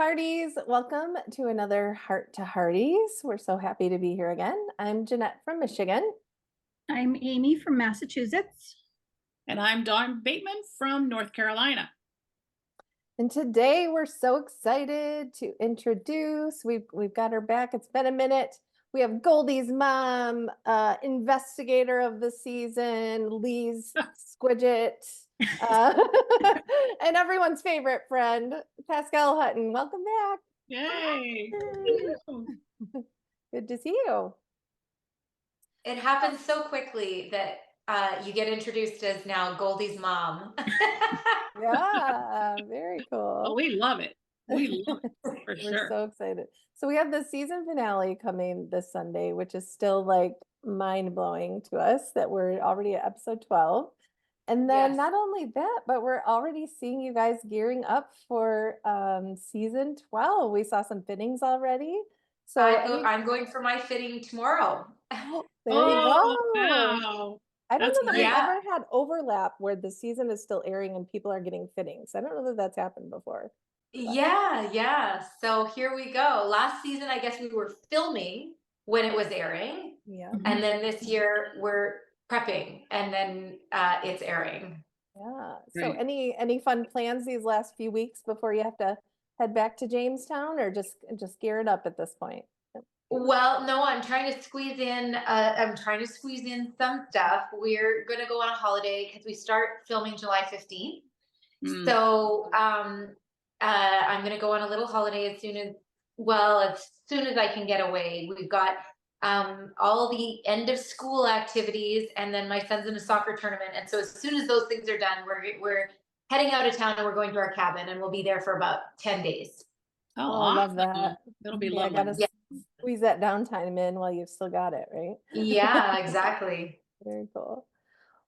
Hearties. Welcome to another Heart to Hearties. We're so happy to be here again. I'm Jeanette from Michigan. I'm Amy from Massachusetts. And I'm Dawn Bateman from North Carolina. And today we're so excited to introduce, we've got her back. It's been a minute. We have Goldie's mom, investigator of the season, Lee's Squidget, and everyone's favorite friend, Pascale Hutton. Welcome back. Yay. Good to see you. It happens so quickly that you get introduced as now Goldie's mom. Yeah, very cool. Oh, we love it. We love it for We're sure. so excited. So we have the season finale coming this Sunday, which is still like mind-blowing to us that we're already at episode 12. And then Yes. not only that, but we're already seeing you guys gearing up for season 12. We saw some fittings already. So I'm going for my fitting tomorrow. oh, there you go. Wow. I don't That's know that great. we've ever had overlap where the season is still airing and people are getting fittings. I don't know that that's happened before. Yeah. So here we go. Last season, I guess we were filming when it was airing. Yeah. And then this year we're prepping and then it's airing. Yeah. So Right. any fun plans these last few weeks before you have to head back to Jamestown, or just gear it up at this point? Well, no, I'm trying to squeeze in. I'm trying to squeeze in some stuff. We're gonna go on a holiday because we start filming July 15th. Mm. So I'm gonna go on a little holiday as soon as I can get away. We've got all the end of school activities, and then my son's in a soccer tournament. And so as soon as those things are done, we're heading out of town and we're going to our cabin, and we'll be there for about 10 days. Oh, I love awesome. that. That'll be Yeah, lovely. gotta Yeah. squeeze that downtime in while you've still got it, right? Yeah, exactly. Very cool.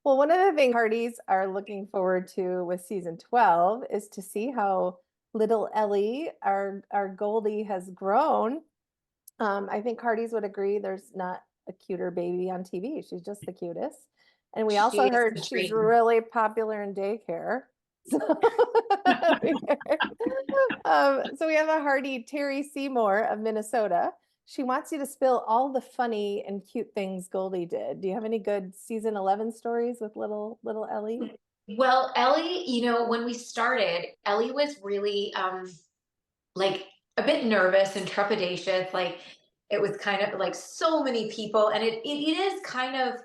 Well, one of the things Hearties are looking forward to with season 12 is to see how little Ellie, our Goldie, has grown. I think Hearties would agree there's not a cuter baby on TV. She's just the cutest. And we also She is heard the she's dream. really popular in daycare. So, so we have a Heartie, Terry Seymour of Minnesota. She wants you to spill all the funny and cute things Goldie did. Do you have any good season 11 stories with little Ellie? Well, Ellie, when we started, Ellie was really like a bit nervous and trepidatious. Like it was kind of like so many people, and it is kind of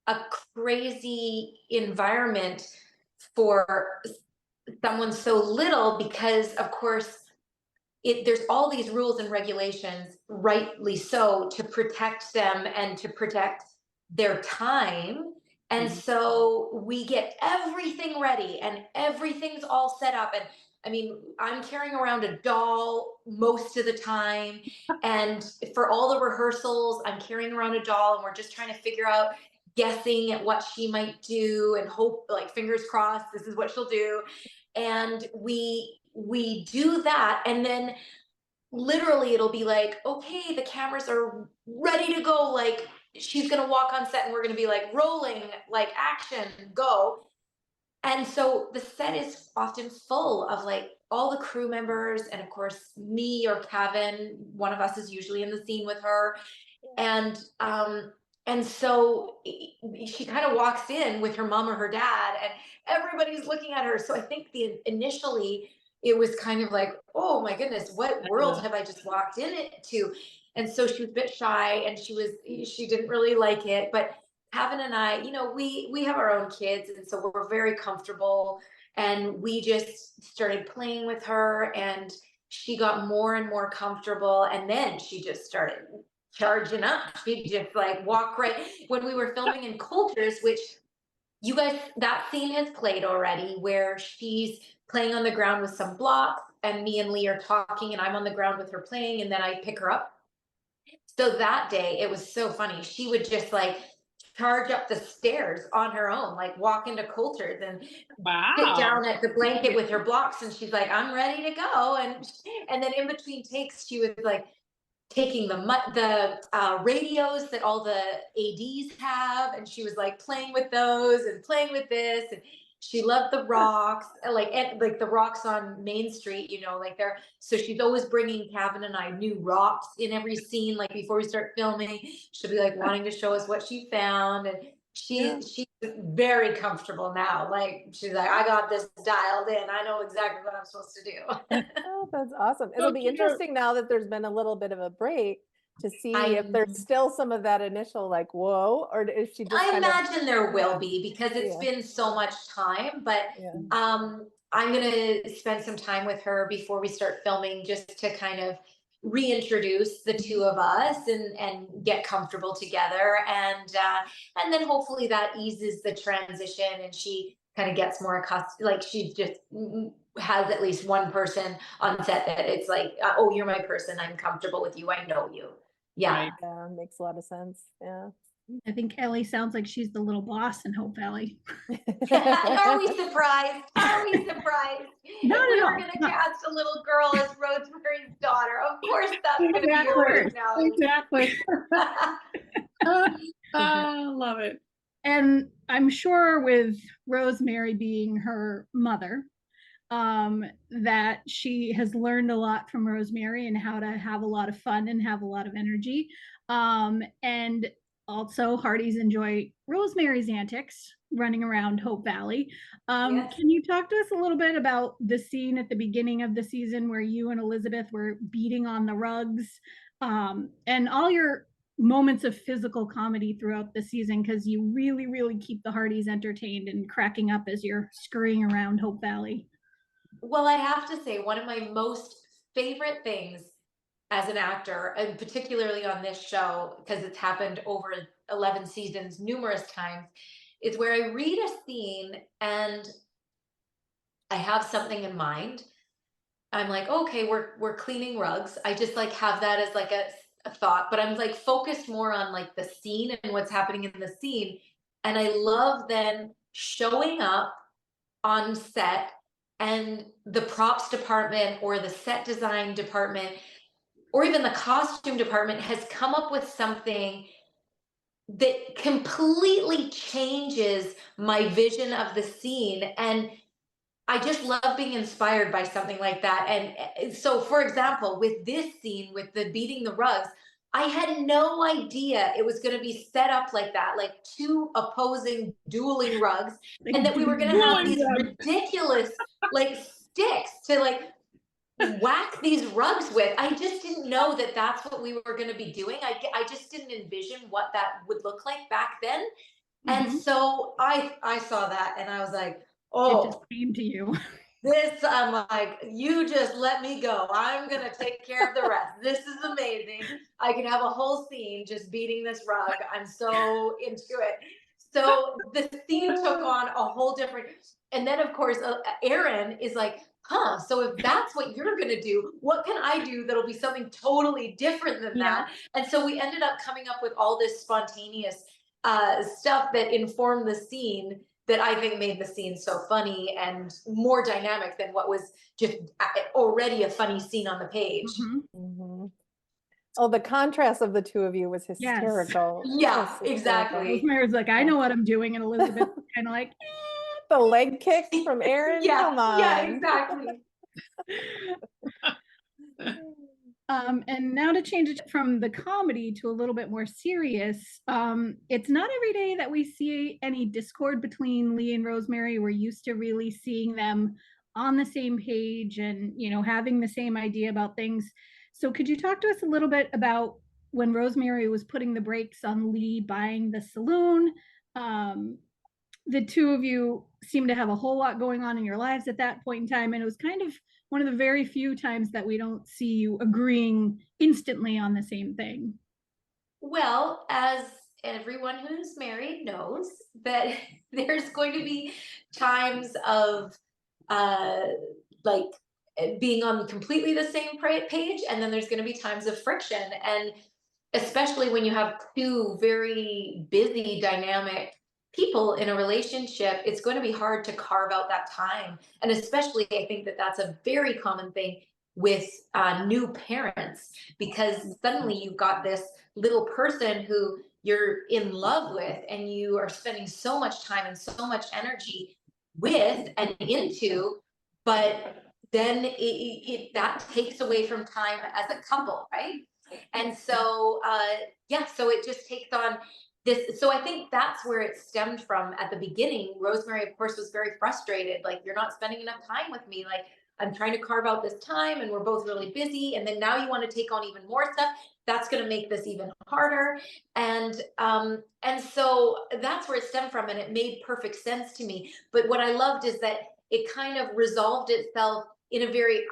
a crazy environment for someone so little, because of course there's all these rules and regulations, rightly so, to protect them and to protect their time. And so we get everything ready and everything's all set up. And I mean, I'm carrying around a doll most of the time. And for all the rehearsals, I'm carrying around a doll, and we're just trying to figure out, guessing at what she might do and hope, like, fingers crossed, this is what she'll do. And we do that, and then literally it'll be like, okay, the cameras are ready to go, like she's gonna walk on set and we're gonna be like rolling, like action, go. And so the set is often full of like all the crew members, and of course me or Kevin, one of us is usually in the scene with her. And so she kind of walks in with her mom or her dad, and everybody's looking at her. So I think initially it was kind of like, oh my goodness, what world have I just walked into? And so she was a bit shy, and she didn't really like it. But Kevin and I, we have our own kids, and so we're very comfortable. And we just started playing with her, and she got more and more comfortable. And then she just started charging up. She just like walk right when we were filming in Coulter's, which you guys, that scene has played already, where she's playing on the ground with some blocks, and me and Lee are talking, and I'm on the ground with her playing, and then I pick her up. So that day it was so funny. She would just like charge up the stairs on her own, like walk into Coulter's and sit down at the blanket with her blocks, and she's like, I'm ready to go. And then in between takes, she was like taking the radios that all the ADs have, and she was like playing with those and playing with this, and She loved the rocks, and like the rocks on Main Street, you know, like they're, so she's always bringing Kevin and I new rocks in every scene. Like before we start filming, she'll be like wanting to show us what she found. And she's very comfortable now. Like she's like, I got this dialed in. I know exactly what I'm supposed to do. Oh, that's awesome. It'll be interesting now that there's been a little bit of a break to see if there's still some of that initial like, whoa, or if she just I imagine there will be, because it's Yeah. been so much time, but Yeah. I'm gonna spend some time with her before we start filming, just to kind of reintroduce the two of us and get comfortable together, and then hopefully that eases the transition and she kind of gets more accustomed, like she just has at least one person on set that it's like, oh, you're my person, I'm comfortable with you, I know you. Yeah. Right. Yeah, makes a lot of sense. Yeah. I think Ellie sounds like she's the little boss in Hope Valley. Are we surprised? Are we surprised? Not If we at were all. going to cast a little girl as Rosemary's daughter, of course that's going to be your personality. Exactly. Love it. And I'm sure with Rosemary being her mother, that she has learned a lot from Rosemary and how to have a lot of fun and have a lot of energy. And also Hearties enjoy Rosemary's antics running around Hope Valley. Yes. Can you talk to us a little bit about the scene at the beginning of the season where you and Elizabeth were beating on the rugs, and all your moments of physical comedy throughout the season, because you really, really keep the Hearties entertained and cracking up as you're scurrying around Hope Valley? Well, I have to say, one of my most favorite things as an actor, and particularly on this show, because it's happened over 11 seasons numerous times, is where I read a scene and I have something in mind. I'm like, okay, we're cleaning rugs. I just like have that as like a thought, but I'm like focused more on like the scene and what's happening in the scene. And I love then showing up on set, and the props department or the set design department or even the costume department has come up with something that completely changes my vision of the scene. And I just love being inspired by something like that. And so, for example, with this scene, with the beating the rugs, I had no idea it was going to be set up like that, like two opposing dueling rugs, and that we were going to have these ridiculous like sticks to like whack these rugs with. I just didn't know that that's what we were going to be doing. I just didn't envision what that would look like back then. And so I saw that and I was like, oh, it just came to you. This, I'm like, you just let me go. I'm going to take care of the rest. This is amazing. I can have a whole scene just beating this rug. I'm so into it. So the scene took on a whole different, and then of course, Aaron is like, huh, so if that's what you're going to do, what can I do that'll be something totally different than that? And so we ended up coming up with all this spontaneous stuff that informed the scene, that I think made the scene so funny and more dynamic than what was just already a funny scene on the page. Oh, the contrast of the two of you was hysterical. Yeah, Hysterical. exactly. Rosemary's like, I know what I'm doing, and Elizabeth kind of like, the leg kicks from Aaron. Yeah, Come on. yeah, exactly. And now to change it from the comedy to a little bit more serious, it's not every day that we see any discord between Lee and Rosemary. We're used to really seeing them on the same page and, you know, having the same idea about things. So could you talk to us a little bit about when Rosemary was putting the brakes on Lee buying the saloon? The two of you seem to have a whole lot going on in your lives at that point in time, and it was kind of one of the very few times that we don't see you agreeing instantly on the same thing. Well, as everyone who's married knows, that there's going to be times of like being on completely the same page, and then there's going to be times of friction. And especially when you have two very busy, dynamic people in a relationship, it's going to be hard to carve out that time. And especially, I think that that's a very common thing with new parents, because suddenly you've got this little person who you're in love with, and you are spending so much time and so much energy with and into, but then that takes away from time as a couple, right? And so yeah, so it just takes on this. So I think that's where it stemmed from at the beginning. Rosemary, of course, was very frustrated, like, you're not spending enough time with me, like, I'm trying to carve out this time and we're both really busy, and then now you want to take on even more stuff. That's going to make this even harder. And so that's where it stemmed from, and it made perfect sense to me. But what I loved is that it kind of resolved itself in a very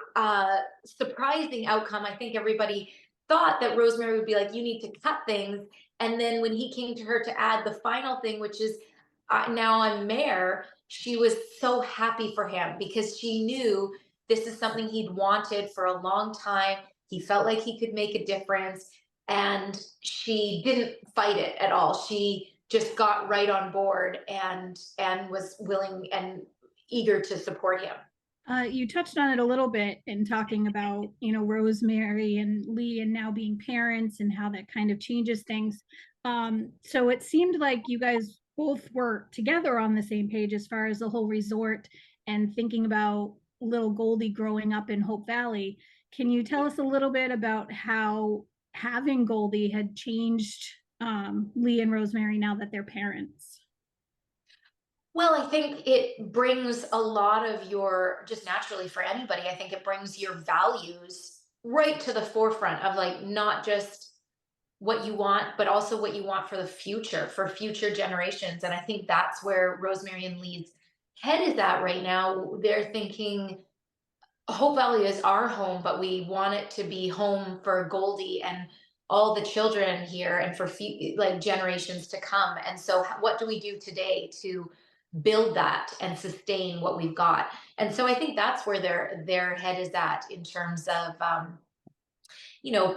surprising outcome. I think everybody thought that Rosemary would be like, you need to cut things. And then when he came to her to add the final thing, which is now I'm mayor, she was so happy for him because she knew this is something he'd wanted for a long time. He felt like he could make a difference, and she didn't fight it at all. She just got right on board and was willing and eager to support him. You touched on it a little bit in talking about, Rosemary and Lee and now being parents and how that kind of changes things. So it seemed like you guys both were together on the same page as far as the whole resort and thinking about little Goldie growing up in Hope Valley. Can you tell us a little bit about how having Goldie had changed Lee and Rosemary now that they're parents? Well, I think it brings a lot of your, just naturally for anybody, I think it brings your values right to the forefront of, like, not just what you want, but also what you want for the future, for future generations. And I think that's where Rosemary and Lee's head is at right now. They're thinking Hope Valley is our home, but we want it to be home for Goldie and all the children here and for like generations to come. And so what do we do today to build that and sustain what we've got? And so I think that's where their head is at in terms of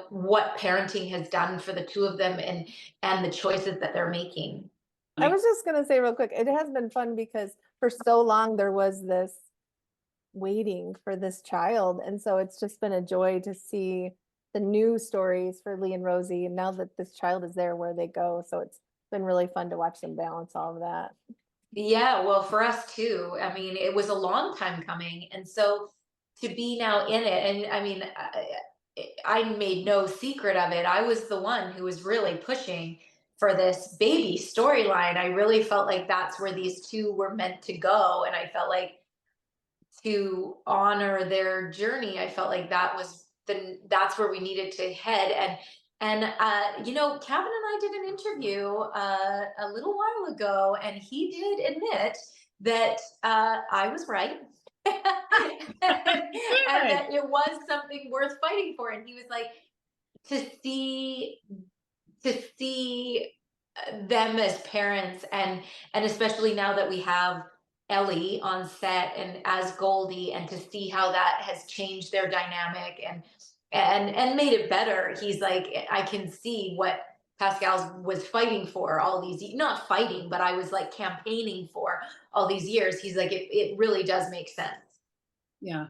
what parenting has done for the two of them and the choices that they're making. I was just gonna say real quick, it has been fun because for so long there was this waiting for this child, and so it's just been a joy to see the new stories for Lee and Rosie, and now that this child is there, where they go. So it's been really fun to watch them balance all of that. Yeah, well, for us too. I mean, it was a long time coming, and so to be now in it, and I mean, I made no secret of it. I was the one who was really pushing for this baby storyline. I really felt like that's where these two were meant to go, and I felt like to honor their journey, I felt like that's where we needed to head. And Kevin and I did an interview a little while ago, and he did admit that I was right. and that it was something worth fighting for. And he was like, to see them as parents, and especially now that we have Ellie on set and as Goldie, and to see how that has changed their dynamic and made it better. He's like, I can see what Pascale was fighting for all these, not fighting, but I was like campaigning for all these years. He's like, it really does make sense. Yeah.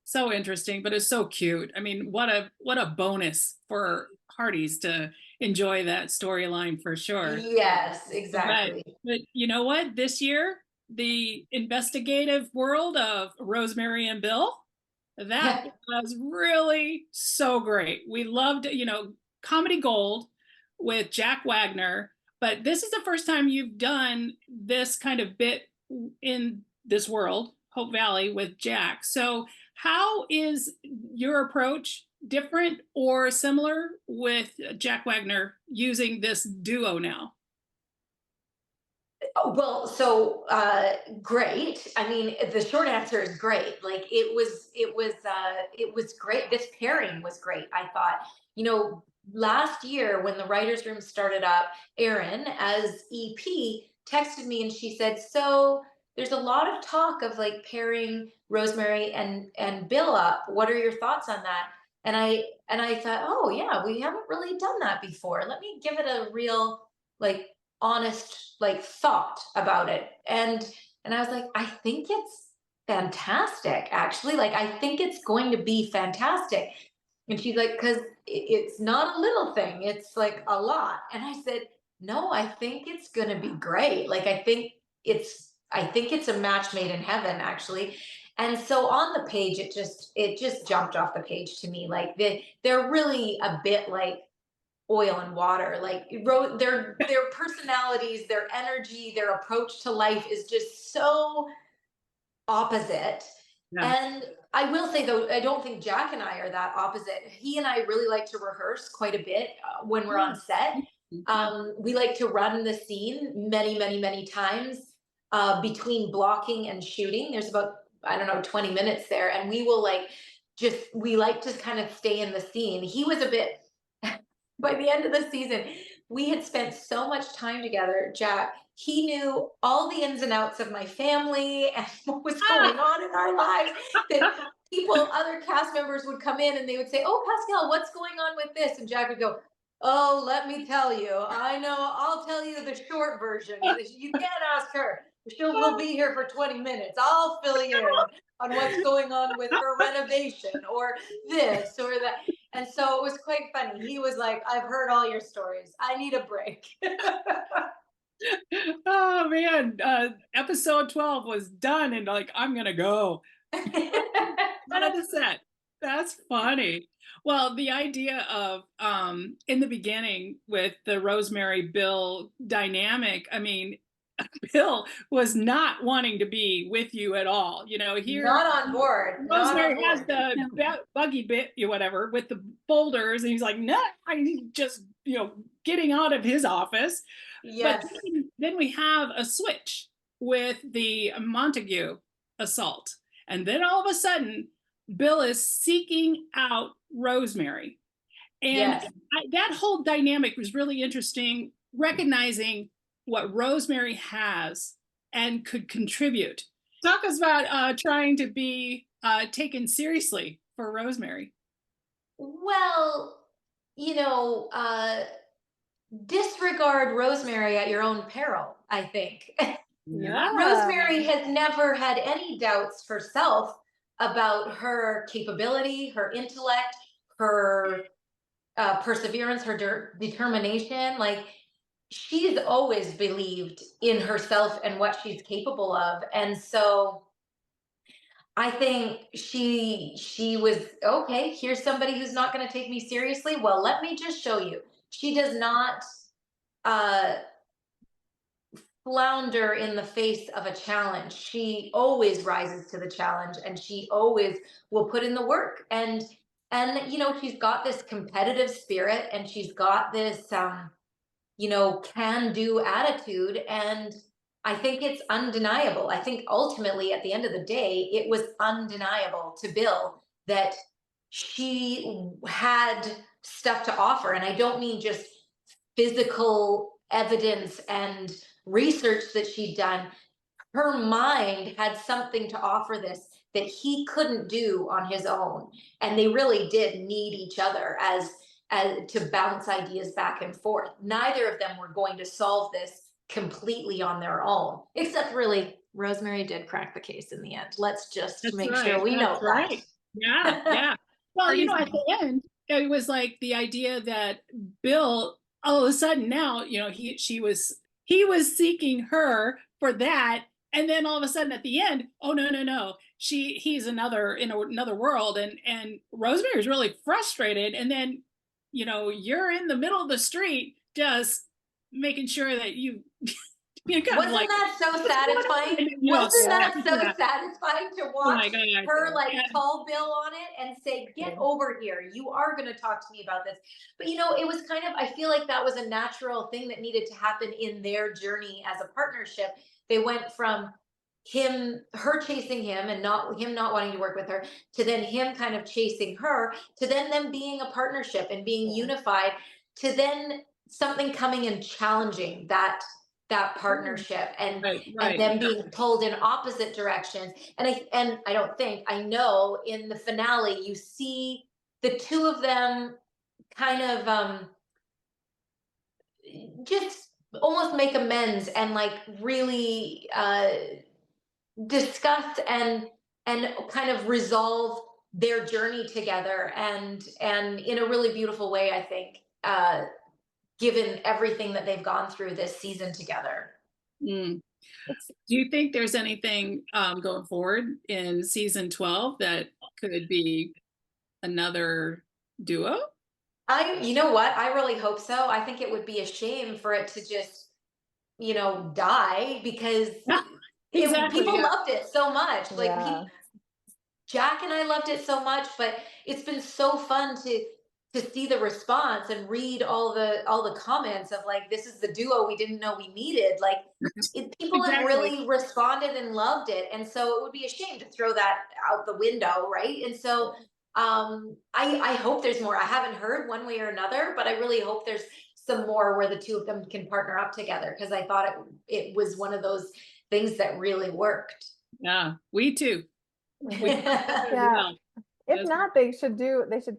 So interesting, but it's so cute. I mean, what a bonus for Hearties to enjoy that storyline for sure. Yes, exactly. But you know what? This year, the investigative world of Rosemary and Bill, that was really so great. We loved, comedy gold with Jack Wagner, but this is the first time you've done this kind of bit in this world, Hope Valley, with Jack. So how is your approach different or similar with Jack Wagner using this duo now? Oh, well, so great. I mean, the short answer is great. Like it was great. This pairing was great. I thought, last year when the writers' room started up, Erin as EP texted me and she said, so there's a lot of talk of like pairing Rosemary and Bill up. What are your thoughts on that? And I thought, oh yeah, we haven't really done that before. Let me give it a real like honest like thought about it. And I was like, I think it's fantastic, actually. Like I think it's going to be fantastic. And she's like, because it's not a little thing, it's like a lot. And I said, no, I think it's going to be great. Like I think it's I think it's a match made in heaven, actually. And so on the page, it just jumped off the page to me. Like they're really a bit like oil and water. Like their personalities, their energy, their approach to life is just so opposite. Yeah. And I will say though, I don't think Jack and I are that opposite. He and I really like to rehearse quite a bit when we're on set. We like to run the scene many, many, many times between blocking and shooting. There's about, I don't know, 20 minutes there. And we will we like to kind of stay in the scene. He was a bit, by the end of the season, we had spent so much time together, Jack. He knew all the ins and outs of my family and what was going on in our lives. That other cast members would come in and they would say, "Oh, Pascale, what's going on with this?" And Jack would go, "Oh, let me tell you. I know. I'll tell you the short version. You can't ask her. We'll be here for 20 minutes. I'll fill you in on what's going on with her renovation or this or that." And so it was quite funny. He was like, "I've heard all your stories. I need a break." Oh man, episode 12 was done and like, I'm gonna go. Out of the set. That's funny. Well, the idea of in the beginning with the Rosemary Bill dynamic, I mean, Bill was not wanting to be with you at all. You know, here Not on board. Rosemary Not on has board. the buggy bit, whatever, with the boulders, and he's like, "No, I'm just, getting out of his office." Yes. But then we have a switch with the Montague assault, and then all of a sudden, Bill is seeking out Rosemary, and Yes. that whole dynamic was really interesting, recognizing what Rosemary has and could contribute. Talk us about trying to be taken seriously for Rosemary. Well, disregard Rosemary at your own peril, I think. Yeah. Rosemary has never had any doubts herself about her capability, her intellect, her perseverance, her determination. Like, she's always believed in herself and what she's capable of. And so I think she was, okay, here's somebody who's not going to take me seriously. Well, let me just show you. She does not uh flounder in the face of a challenge. She always rises to the challenge, and she always will put in the work. And she's got this competitive spirit, and she's got this can do attitude. And I think it's undeniable. I think ultimately at the end of the day, it was undeniable to Bill that she had stuff to offer. And I don't mean just physical evidence and research that she'd done. Her mind had something to offer this that he couldn't do on his own. And they really did need each other as to bounce ideas back and forth. Neither of them were going to solve this completely on their own, except really Rosemary did crack the case in the end. Let's just make sure we know that. Yeah. Well, at the end, it was like the idea that Bill, all of a sudden now, he was seeking her for that. And then all of a sudden at the end, oh no, he's in another world. And Rosemary was really frustrated. And then, you're in the middle of the street just making sure that you Wasn't that so satisfying? Wasn't that so satisfying to watch her call Bill on it and say, "Get over here. You are going to talk to me about this." But it was kind of, I feel like that was a natural thing that needed to happen in their journey as a partnership. They went from her chasing him and not wanting to work with her, to then him kind of chasing her, to then them being a partnership and being unified, to then something coming and challenging that partnership, and and them being pulled in opposite directions. And I know in the finale you see the two of them kind of just almost make amends and really discuss and kind of resolve their journey together, and in a really beautiful way, I think, given everything that they've gone through this season together. It's Do you think there's anything going forward in season 12 that could be another duo? You know what? I really hope so. I think it would be a shame for it to just, die because Exactly. people Yeah. loved it so much. Like yeah. Jack and I loved it so much, but it's been so fun to see the response and read all the comments of like, this is the duo we didn't know we needed. Like people have Exactly. really responded and loved it. And so it would be a shame to throw that out the window, right? And so I hope there's more. I haven't heard one way or another, but I really hope there's some more where the two of them can partner up together because I thought it was one of those things that really worked. Yeah, we too. We as Yeah. well. If As not, they should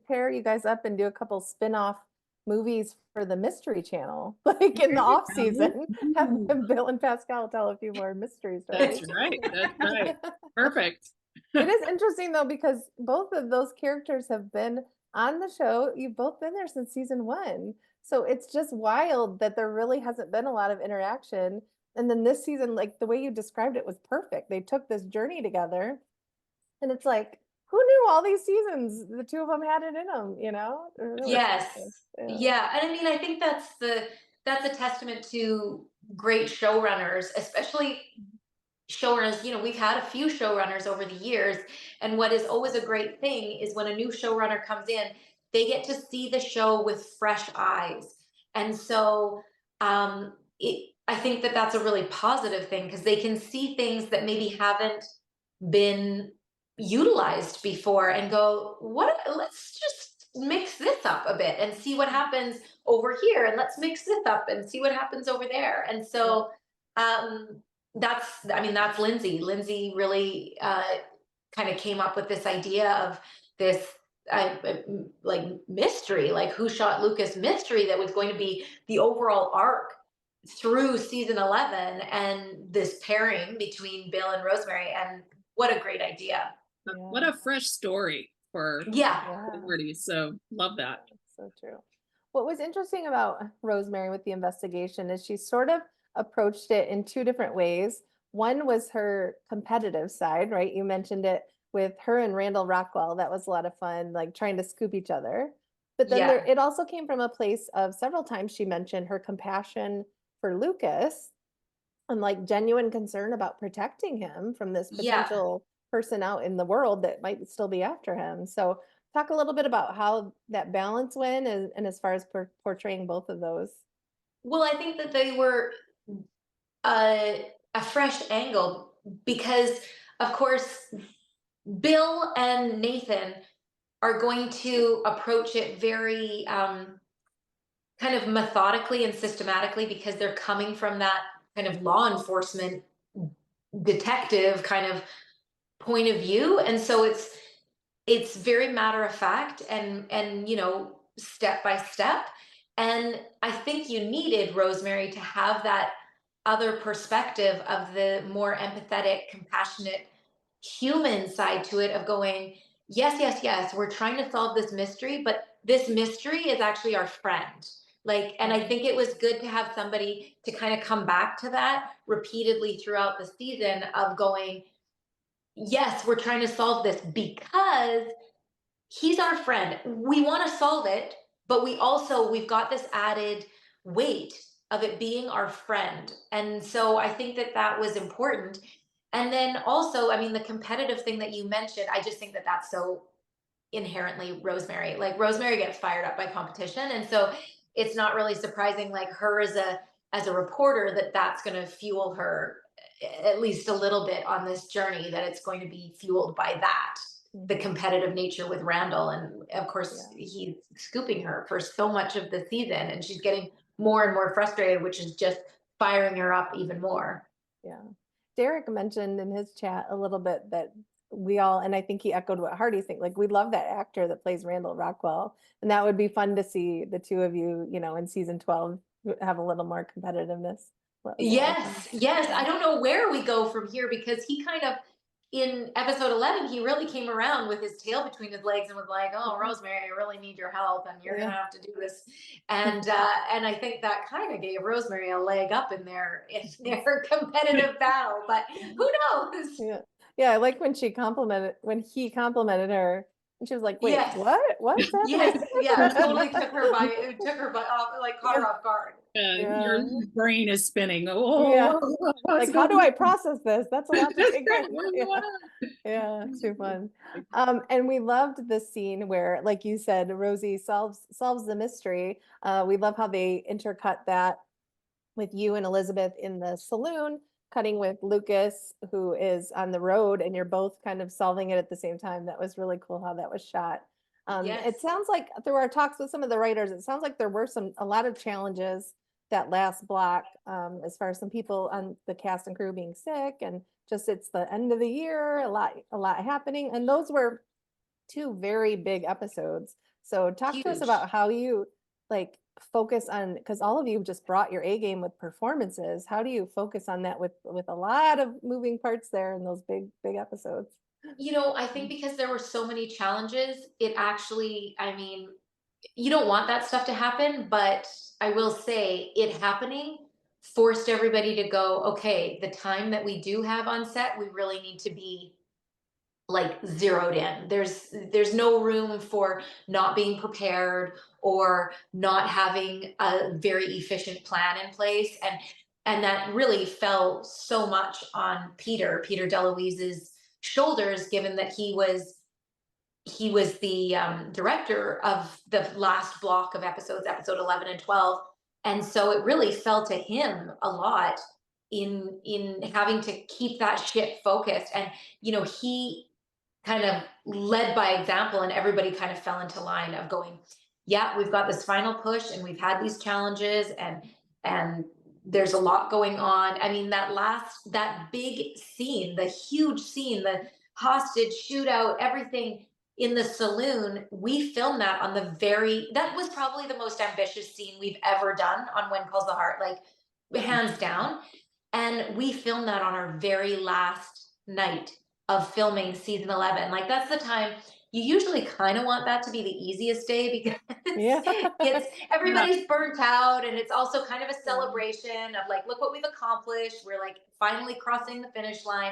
pair you guys up and do a couple spin-off movies for the Mystery Channel. Like in the off season, have Ooh, Bill and Pascale tell a few more mystery that's stories. right. That's right. Perfect. It is interesting though, because both of those characters have been on the show. You've both been there since season 1. So it's just wild that there really hasn't been a lot of interaction. And then this season, like the way you described it was perfect. They took this journey together. And it's like, who knew all these seasons? The two of them had it in them, It really Yes. something. Yeah. Yeah. And I mean, I think that's a testament to great showrunners, especially showrunners. We've had a few showrunners over the years, and what is always a great thing is when a new showrunner comes in, they get to see the show with fresh eyes. And so I think that that's a really positive thing because they can see things that maybe haven't been utilized before and go, what, let's just mix this up a bit and see what happens over here, and let's mix this up and see what happens over there. And so that's Lindsay. Lindsay really kind of came up with this idea of this like mystery, like who shot Lucas mystery, that was going to be the overall arc through season 11, and this pairing between Bill and Rosemary. And what a great idea. What a fresh story for Yeah. Yeah. Hearties. So love that. So true. What was interesting about Rosemary with the investigation is she sort of approached it in two different ways. One was her competitive side, right? You mentioned it with her and Randall Rockwell. That was a lot of fun, like trying to scoop each other. But then Yeah. it also came from a place of several times she mentioned her compassion for Lucas and like genuine concern about protecting him from this Yeah. potential person out in the world that might still be after him. So talk a little bit about how that balance went and as far as portraying both of those. Well, I think that they were a fresh angle because, of course, Bill and Nathan are going to approach it very kind of methodically and systematically because they're coming from that kind of law enforcement detective kind of point of view. And so it's very matter of fact and step by step. And I think you needed Rosemary to have that other perspective of the more empathetic, compassionate human side to it, of going, yes, yes, yes, we're trying to solve this mystery, but this mystery is actually our friend. Like, and I think it was good to have somebody to kind of come back to that repeatedly throughout the season of going, yes, we're trying to solve this because he's our friend. We want to solve it, but we've got this added weight of it being our friend. And so I think that was important. And then also, I mean, the competitive thing that you mentioned, I just think that that's so inherently Rosemary. Like Rosemary gets fired up by competition. And so it's not really surprising, like her as a reporter, that's going to fuel her at least a little bit on this journey, that it's going to be fueled by that, the competitive nature with Randall. And of course, he's scooping her for so much of the season, and she's getting more and more frustrated, which is just firing her up even more. Yeah. Derek mentioned in his chat a little bit that we all, and I think he echoed what Hearties think, like we love that actor that plays Randall Rockwell. And that would be fun to see the two of you, in season 12 have a little more competitiveness. Yes, yes. I don't know where we go from here because in episode 11, he really came around with his tail between his legs and was like, "Oh, Rosemary, I really need your help, and you're gonna have to do this." And I think that kind of gave Rosemary a leg up in their competitive battle. But who knows? Yeah, I like when he complimented her, and she was like, "Wait, Yes. What's happening?" Yes, yeah, totally took her off, like caught her off guard. Your brain is spinning. Yeah. Oh, Like, how do I process this? That's a lot to take in. Yeah, too fun. And we loved the scene where, like you said, Rosie solves the mystery. We love how they intercut that with you and Elizabeth in the saloon, cutting with Lucas, who is on the road, and you're both kind of solving it at the same time. That was really cool how that was shot. Yes. It sounds like through our talks with some of the writers, it sounds like there were a lot of challenges that last block, as far as some people on the cast and crew being sick, and just it's the end of the year, a lot happening, and those were 2 very big episodes. So talk to us Huge. about how you like focus on, because all of you just brought your A game with performances. How do you focus on that with a lot of moving parts there in those big episodes? I think because there were so many challenges, it actually, I mean, you don't want that stuff to happen, but I will say it happening forced everybody to go, okay, the time that we do have on set, we really need to be like zeroed in. There's no room for not being prepared or not having a very efficient plan in place. And that really fell so much on Peter DeLuise's shoulders, given that he was the director of the last block of episodes, episode 11 and 12. And so it really fell to him a lot in having to keep that ship focused. And, he kind of led by example, and everybody kind of fell into line of going, yeah, we've got this final push and we've had these challenges, and there's a lot going on. I mean, that big scene, the huge scene, the hostage shootout, everything in the saloon, we filmed that on that was probably the most ambitious scene we've ever done on When Calls the Heart, like hands down. And we filmed that on our very last night of filming season 11. Like, that's the time you usually kind of want that to be the easiest day, because everybody's burnt out, and it's also kind of a celebration of like, look what we've accomplished. We're like finally crossing the finish line.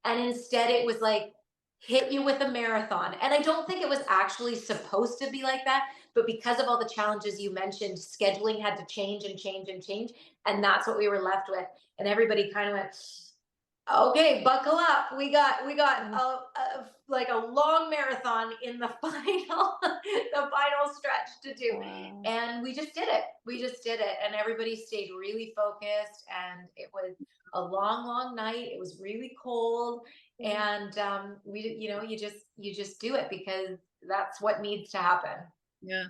And instead it was like, hit you with a marathon. And I don't think it was actually supposed to be like that, but because of all the challenges you mentioned, scheduling had to change and change and change. And that's what we were left with. And everybody kind of went, okay, buckle up. We got like a long marathon in the final stretch to do. Wow. And we just did it. And everybody stayed really focused, and it was a long night. It was really cold. And you just do it because that's what needs to happen. Yeah.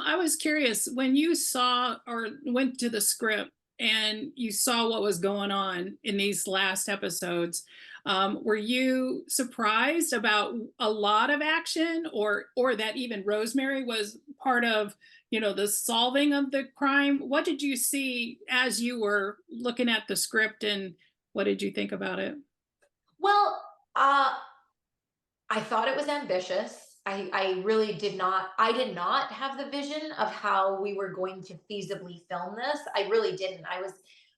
I was curious, when you saw or went to the script and you saw what was going on in these last episodes, were you surprised about a lot of action, or that even Rosemary was part of, the solving of the crime? What did you see as you were looking at the script, and what did you think about it? Well, I thought it was ambitious. I really did not have the vision of how we were going to feasibly film this. I really didn't.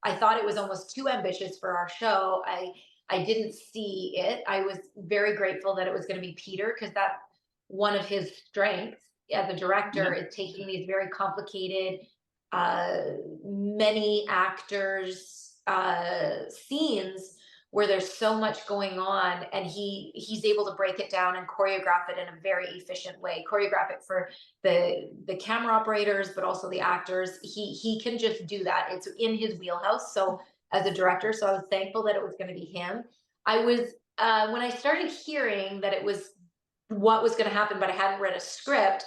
I thought it was almost too ambitious for our show. I didn't see it. I was very grateful that it was going to be Peter, because that's one of his strengths as a director, is taking these very complicated, many actors scenes where there's so much going on, and he's able to break it down and choreograph it in a very efficient way. Choreograph it for the camera operators, but also the actors. He can just do that. It's in his wheelhouse. So as a director, so I was thankful that it was going to be him. I was when I started hearing that it was what was going to happen, but I hadn't read a script,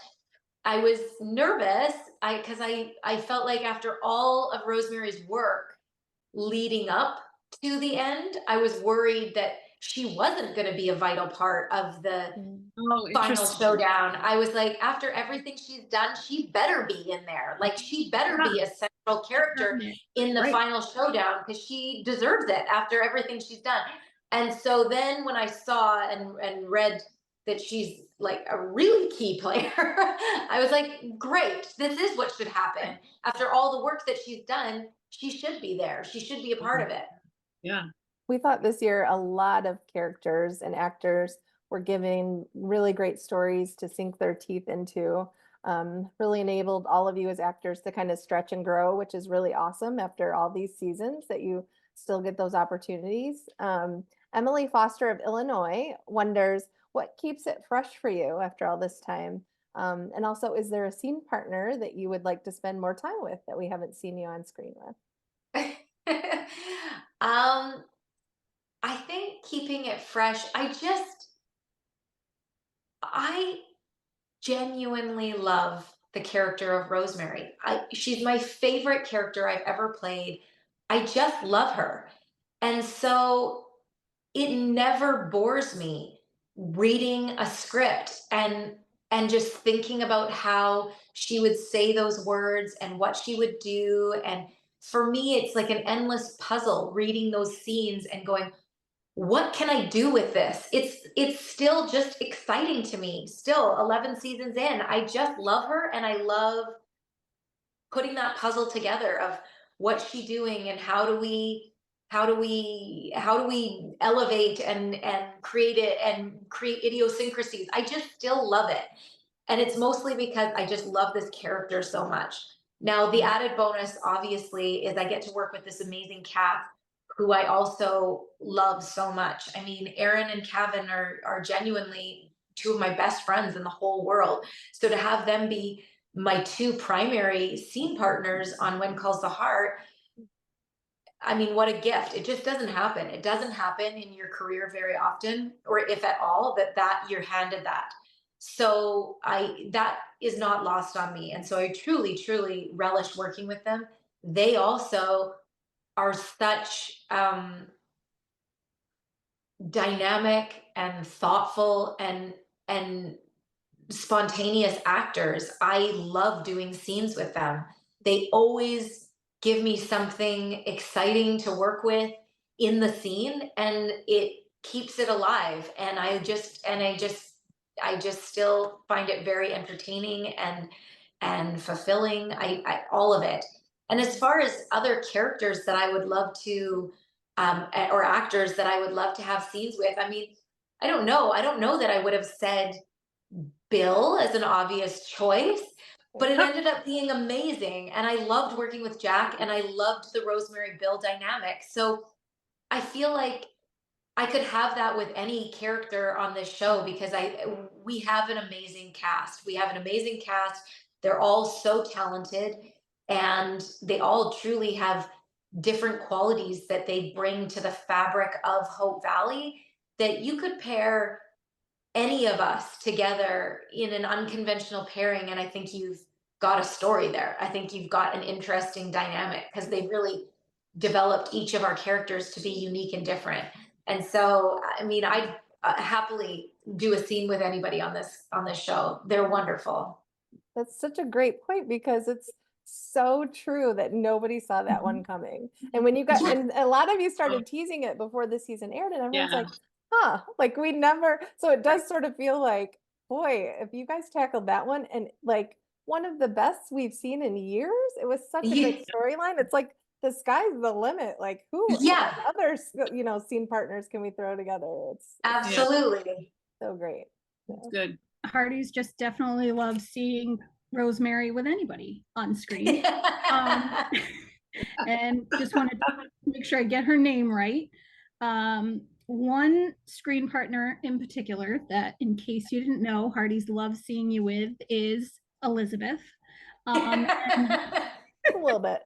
I was nervous. Because I felt like after all of Rosemary's work leading up to the end, I was worried that she wasn't going to be a vital part of the final showdown. I was like, after everything she's done, she better be in there. Like, she better be a central character in the final showdown, because she deserves it after everything she's done. And so then when I saw and read that she's like a really key player, I was like, great, this is what should happen. After all the work that she's done, she should be there. She should be a part of it. Yeah. We thought this year a lot of characters and actors were giving really great stories to sink their teeth into. Really enabled all of you as actors to kind of stretch and grow, which is really awesome after all these seasons that you still get those opportunities. Emily Foster of Illinois wonders what keeps it fresh for you after all this time. And also, is there a scene partner that you would like to spend more time with that we haven't seen you on screen with? I think keeping it fresh, I genuinely love the character of Rosemary. She's my favorite character I've ever played. I just love her. And so it never bores me reading a script and just thinking about how she would say those words and what she would do. And for me, it's like an endless puzzle reading those scenes and going, what can I do with this? It's still just exciting to me. Still 11 seasons in, I just love her, and I love putting that puzzle together of what's she doing and how do we elevate and create it and create idiosyncrasies. I just still love it. And it's mostly because I just love this character so much. Now, the added bonus, obviously, is I get to work with this amazing cast who I also love so much. I mean, Aaron and Kevin are genuinely two of my best friends in the whole world. So to have them be my two primary scene partners on When Calls the Heart, I mean, what a gift. It just doesn't happen. It doesn't happen in your career very often, or if at all, that you're handed that. So that is not lost on me. And so I truly, truly relish working with them. They also are such dynamic and thoughtful and spontaneous actors. I love doing scenes with them. They always give me something exciting to work with in the scene, and it keeps it alive. And I just still find it very entertaining and fulfilling. I all of it. And as far as other characters that I would love to or actors that I would love to have scenes with, I mean, I don't know. I don't know that I would have said Bill as an obvious choice, but it ended up being amazing. And I loved working with Jack, and I loved the Rosemary Bill dynamic. So I feel like I could have that with any character on this show because we have an amazing cast. We have an amazing cast. They're all so talented, and they all truly have different qualities that they bring to the fabric of Hope Valley that you could pair any of us together in an unconventional pairing, and I think you've got a story there. I think you've got an interesting dynamic because they've really developed each of our characters to be unique and different. And so, I mean, I'd happily do a scene with anybody on this show. They're wonderful. That's such a great point because it's so true that nobody saw that one coming. And when you got, and a lot of you started teasing it before the season aired, and everyone's like, huh, like we never, so it does sort of feel like, boy, if you guys tackled that one, and like one of the best we've seen in years, it was such a great storyline. It's like the sky's the limit. Like who other, scene partners can we throw together? It's Absolutely so great. It's good. Hearties just definitely love seeing Rosemary with anybody on screen. And just wanted to make sure I get her name right. One screen partner in particular that, in case you didn't know, Hearties loves seeing you with is Elizabeth. A little bit.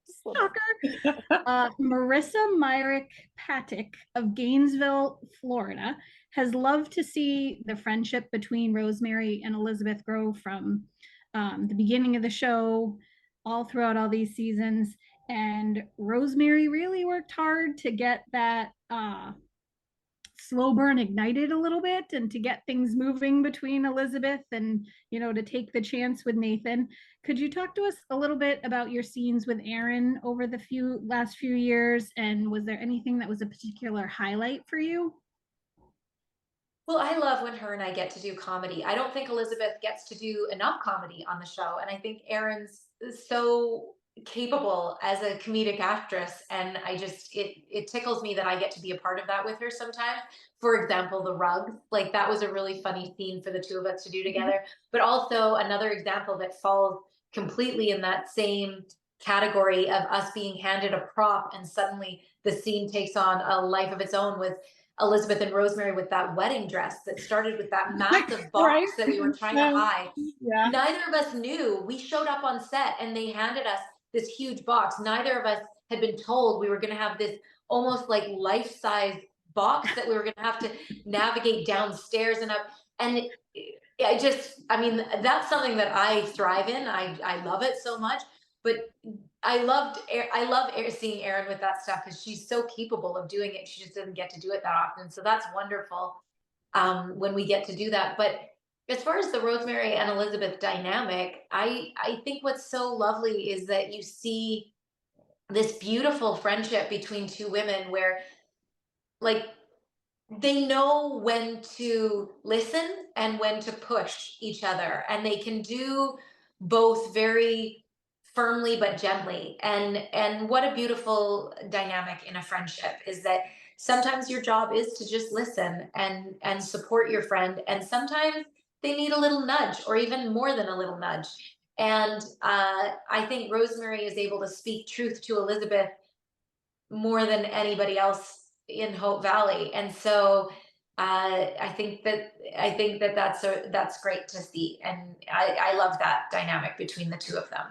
Marissa Myrick Patek of Gainesville, Florida, has loved to see the friendship between Rosemary and Elizabeth grow from the beginning of the show all throughout all these seasons. And Rosemary really worked hard to get that slow burn ignited a little bit and to get things moving between Elizabeth and, to take the chance with Nathan. Could you talk to us a little bit about your scenes with Aaron over the last few years? And was there anything that was a particular highlight for you? Well, I love when her and I get to do comedy. I don't think Elizabeth gets to do enough comedy on the show. And I think Erin's so capable as a comedic actress. And it tickles me that I get to be a part of that with her sometimes. For example, the rugs, like that was a really funny scene for the two of us to do together. But also another example that falls completely in that same category of us being handed a prop and suddenly the scene takes on a life of its own with Elizabeth and Rosemary with that wedding dress that started with that massive box Right. that we were trying to hide. Yeah. Neither of us knew. We showed up on set and they handed us this huge box. Neither of us had been told we were going to have this almost like life-size box that we were going to have to navigate downstairs and up. And I mean, that's something that I thrive in. I love it so much. But I love seeing Erin with that stuff because she's so capable of doing it. She just doesn't get to do it that often. So that's wonderful when we get to do that. But as far as the Rosemary and Elizabeth dynamic, I think what's so lovely is that you see this beautiful friendship between two women where, like, they know when to listen and when to push each other, and they can do both very firmly but gently. And what a beautiful dynamic in a friendship is that sometimes your job is to just listen and support your friend, and sometimes they need a little nudge or even more than a little nudge. And I think Rosemary is able to speak truth to Elizabeth more than anybody else in Hope Valley. And so I think that that's great to see. And I love that dynamic between the two of them.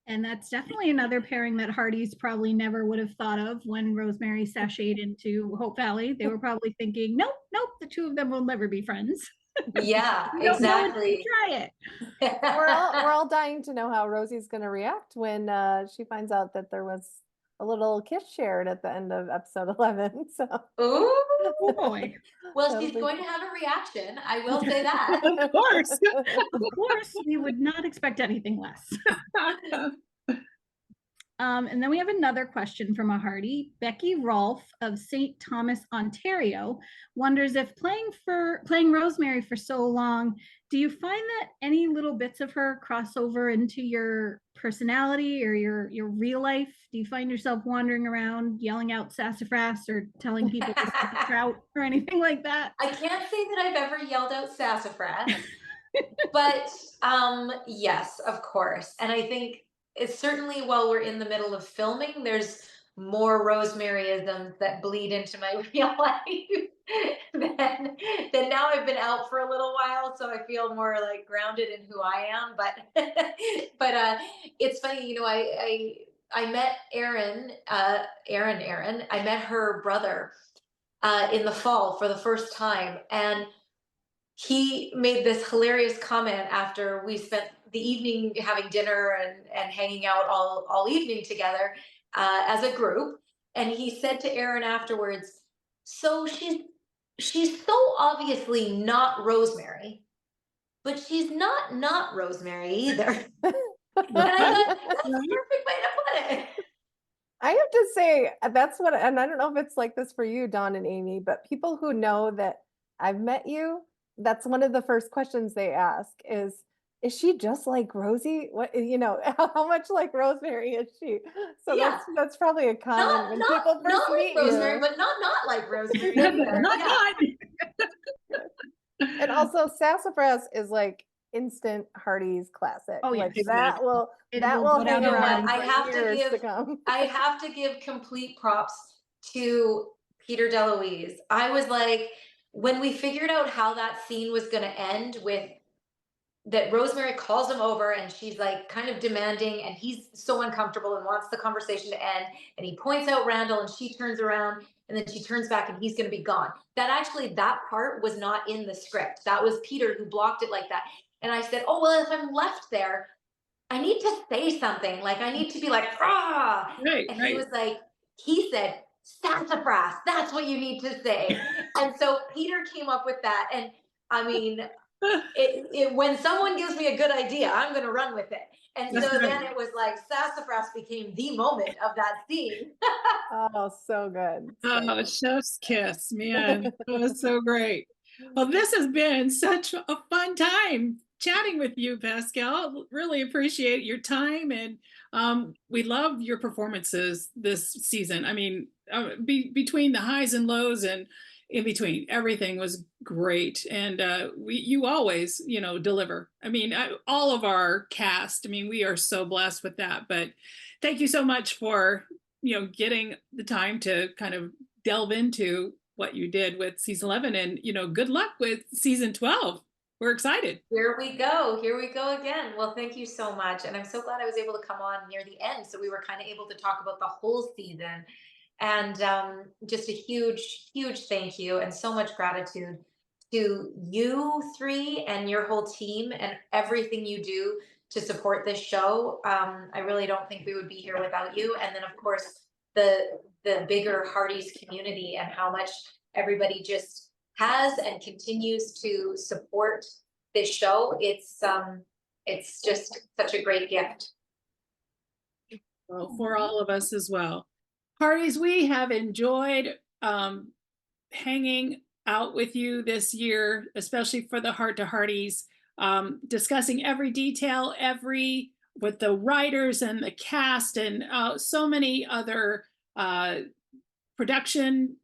And that's definitely another pairing that Hearties probably never would have thought of when Rosemary sashayed into Hope Valley. They were probably thinking, nope, the two of them will never be friends. Yeah, We don't know until we exactly. try it. We're all dying to know how Rosie's going to react when she finds out that there was a little kiss shared at the end of episode 11. So, Ooh. Oh boy. Well, That'll she's be going to have a reaction. I will say that. Of course. Of course, we would not expect anything less. And then we have another question from a Hearty. Becky Rolfe of St. Thomas, Ontario, wonders if playing Rosemary for so long, do you find that any little bits of her cross over into your personality or your real life? Do you find yourself wandering around yelling out sassafras or telling people to stick a trout or anything like that? I can't say that I've ever yelled out sassafras, but yes, of course. And I think it's certainly while we're in the middle of filming, there's more Rosemaryisms that bleed into my real life than now. I've been out for a little while, so I feel more like grounded in who I am. But it's funny, you know, I met Erin. I met her brother in the fall for the first time, and he made this hilarious comment after we spent the evening having dinner and hanging out all evening together as a group. And he said to Erin afterwards, so she's so obviously not Rosemary, but she's not Rosemary either. And I thought, that's the perfect way to put it. I have to say that's what, and I don't know if it's like this for you, Dawn and Amy, but people who know that I've met you, that's one of the first questions they ask is she just like Rosie? What, you know, how much like Rosemary is she? So Yeah. that's probably a common when people first not meet like Rosemary, you. but not like Rosemary either. Not. And also Sassafras is like instant Hearties classic. Oh, like yes. that will It that will will go down hang the around line. for come. I have to give complete props to Peter DeLuise. I was like, when we figured out how that scene was going to end with that Rosemary calls him over and she's like kind of demanding and he's so uncomfortable and wants the conversation to end, and he points out Randall and she turns around and then she turns back and he's going to be gone. That part was not in the script. That was Peter who blocked it like that. And I said, oh, well, if I'm left there, I need to say something. Like, I need to be like, ah. Right, And right. he was like, he said, sassafras, that's what you need to say. And so Peter came up with that. And I mean, when someone gives me a good idea, I'm going to run with it. And That's so right. then it was like Sassafras became the moment of that scene. Oh, so good. So Oh, chef's kiss, man. It was so great. Well, this has been such a fun time chatting with you, Pascale. Really appreciate your time, and we love your performances this season. I mean, between the highs and lows and in between, everything was great, and you always, deliver. I mean, all of our cast. I mean, we are so blessed with that. But thank you so much for getting the time to kind of delve into what you did with season 11, and good luck with season 12. We're excited. Here we go. Here we go again. Well, thank you so much. And I'm so glad I was able to come on near the end. So we were kind of able to talk about the whole season. And just a huge, huge thank you and so much gratitude to you three and your whole team and everything you do to support this show. I really don't think we would be here without you. And then, of course, the bigger Hearties community and how much everybody just has and continues to support this show. It's just such a great gift. Well, for all of us as well. Hearties, we have enjoyed hanging out with you this year, especially for the Heart to Hearties, discussing every detail, with the writers and the cast and so many other production,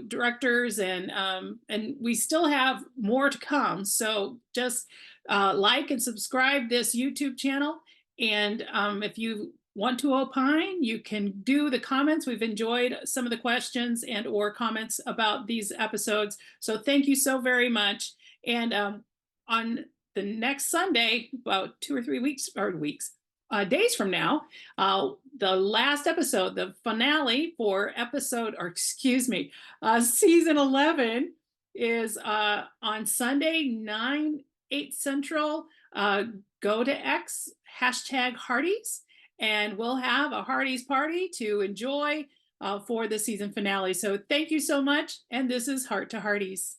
directors, and we still have more to come. So just like and subscribe this YouTube channel, and if you want to opine, you can do the comments. We've enjoyed some of the questions and or comments about these episodes. So thank you so very much. And on the next Sunday, about 2 or 3 days from now, the last episode, the finale for season 11 is on Sunday, 9/8 Central. Go to X, #Hearties, and we'll have a Hearties party to enjoy for the season finale. So thank you so much. And this is Heart to Hearties.